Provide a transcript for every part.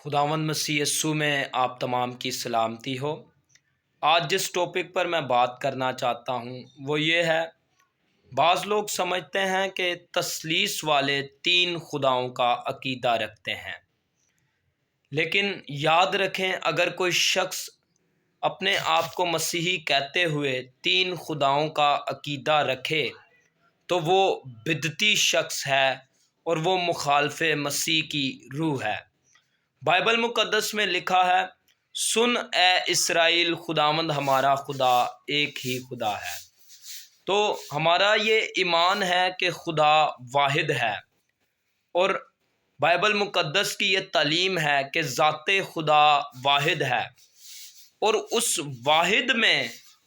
خداوند مسیح یسوع میں آپ تمام کی سلامتی ہو۔ آج جس ٹاپک پر میں بات کرنا چاہتا ہوں وہ یہ ہے، بعض لوگ سمجھتے ہیں کہ تثلیث والے 3 خداؤں کا عقیدہ رکھتے ہیں، لیکن یاد رکھیں اگر کوئی شخص اپنے آپ کو مسیحی کہتے ہوئے 3 خداؤں کا عقیدہ رکھے تو وہ بدعتی شخص ہے اور وہ مخالف مسیح کی روح ہے۔ بائبل مقدس میں لکھا ہے، سن اے اسرائیل، خداوند ہمارا خدا ایک ہی خدا ہے۔ تو ہمارا یہ ایمان ہے کہ خدا واحد ہے، اور بائبل مقدس کی یہ تعلیم ہے کہ ذات خدا واحد ہے، اور اس واحد میں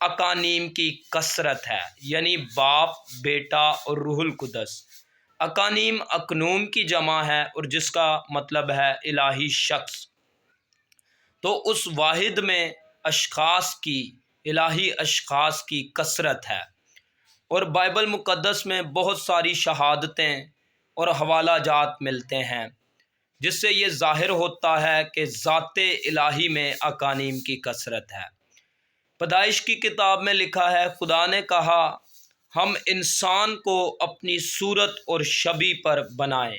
اقانیم کی کثرت ہے، یعنی باپ، بیٹا اور روح القدس۔ اقانیم اقنوم کی جمع ہے اور جس کا مطلب ہے الہی شخص۔ تو اس واحد میں الہی اشخاص کی کثرت ہے، اور بائبل مقدس میں بہت ساری شہادتیں اور حوالہ جات ملتے ہیں جس سے یہ ظاہر ہوتا ہے کہ ذات الہی میں اقانیم کی کثرت ہے۔ پیدائش کی کتاب میں لکھا ہے، خدا نے کہا ہم انسان کو اپنی صورت اور شبیہ پر بنائیں۔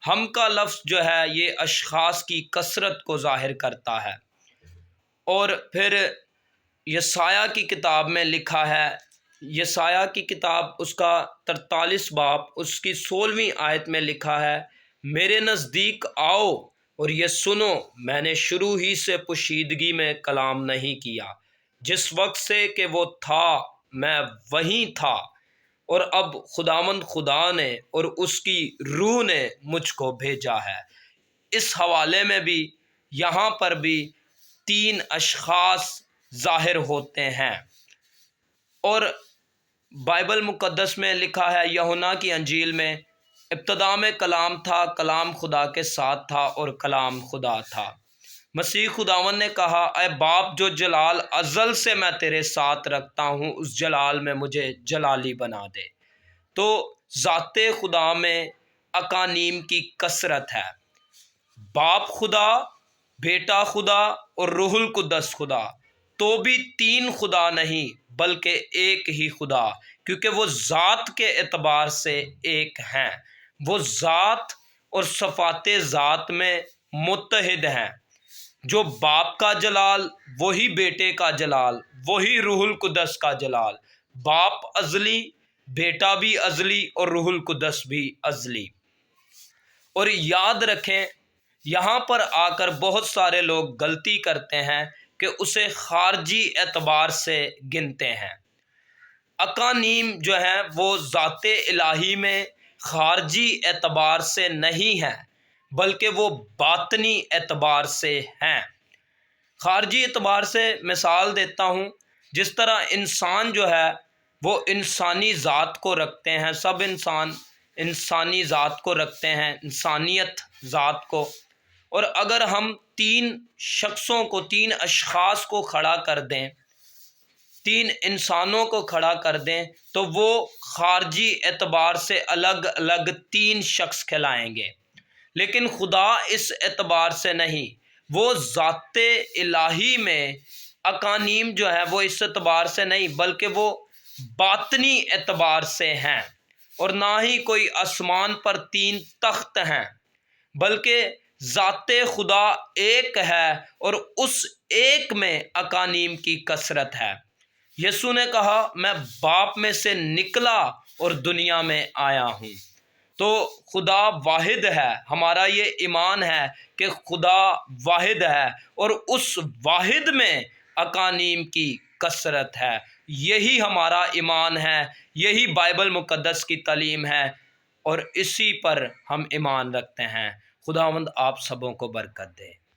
ہم کا لفظ جو ہے یہ اشخاص کی کثرت کو ظاہر کرتا ہے۔ اور پھر یسایہ کی کتاب میں لکھا ہے، یسایہ کی کتاب اس کا 43 باب اس کی 16ویں آیت میں لکھا ہے، میرے نزدیک آؤ اور یہ سنو، میں نے شروع ہی سے پوشیدگی میں کلام نہیں کیا، جس وقت سے کہ وہ تھا میں وہیں تھا، اور اب خداوند خدا نے اور اس کی روح نے مجھ کو بھیجا ہے۔ اس حوالے میں بھی یہاں پر بھی 3 اشخاص ظاہر ہوتے ہیں۔ اور بائبل مقدس میں لکھا ہے، یوحنا کی انجیل میں، ابتدا میں کلام تھا، کلام خدا کے ساتھ تھا اور کلام خدا تھا۔ مسیح خداوند نے کہا، اے باپ، جو جلال ازل سے میں تیرے ساتھ رکھتا ہوں اس جلال میں مجھے جلالی بنا دے۔ تو ذات خدا میں اقانیم کی کثرت ہے، باپ خدا، بیٹا خدا اور روح القدس خدا، تو بھی 3 خدا نہیں بلکہ ایک ہی خدا، کیونکہ وہ ذات کے اعتبار سے ایک ہیں۔ وہ ذات اور صفات ذات میں متحد ہیں۔ جو باپ کا جلال وہی بیٹے کا جلال، وہی روح القدس کا جلال۔ باپ ازلی، بیٹا بھی ازلی اور روح القدس بھی ازلی۔ اور یاد رکھیں، یہاں پر آ کر بہت سارے لوگ غلطی کرتے ہیں کہ اسے خارجی اعتبار سے گنتے ہیں۔ اقانیم جو ہیں وہ ذات الہی میں خارجی اعتبار سے نہیں ہیں بلکہ وہ باطنی اعتبار سے ہیں۔ خارجی اعتبار سے مثال دیتا ہوں، جس طرح انسان جو ہے وہ انسانی ذات کو رکھتے ہیں، سب انسان انسانی ذات کو رکھتے ہیں، انسانیت ذات کو، اور اگر ہم 3 شخصوں کو، 3 اشخاص کو کھڑا کر دیں، 3 انسانوں کو کھڑا کر دیں تو وہ خارجی اعتبار سے الگ الگ 3 شخص کہلائیں گے، لیکن خدا اس اعتبار سے نہیں۔ وہ ذات الہی میں اقانیم جو ہے وہ اس اعتبار سے نہیں بلکہ وہ باطنی اعتبار سے ہیں، اور نہ ہی کوئی آسمان پر 3 تخت ہیں، بلکہ ذات خدا ایک ہے اور اس ایک میں اقانیم کی کثرت ہے۔ یسوع نے کہا، میں باپ میں سے نکلا اور دنیا میں آیا ہوں۔ تو خدا واحد ہے، ہمارا یہ ایمان ہے کہ خدا واحد ہے اور اس واحد میں اقانیم کی کثرت ہے۔ یہی ہمارا ایمان ہے، یہی بائبل مقدس کی تعلیم ہے، اور اسی پر ہم ایمان رکھتے ہیں۔ خداوند آپ سبوں کو برکت دے۔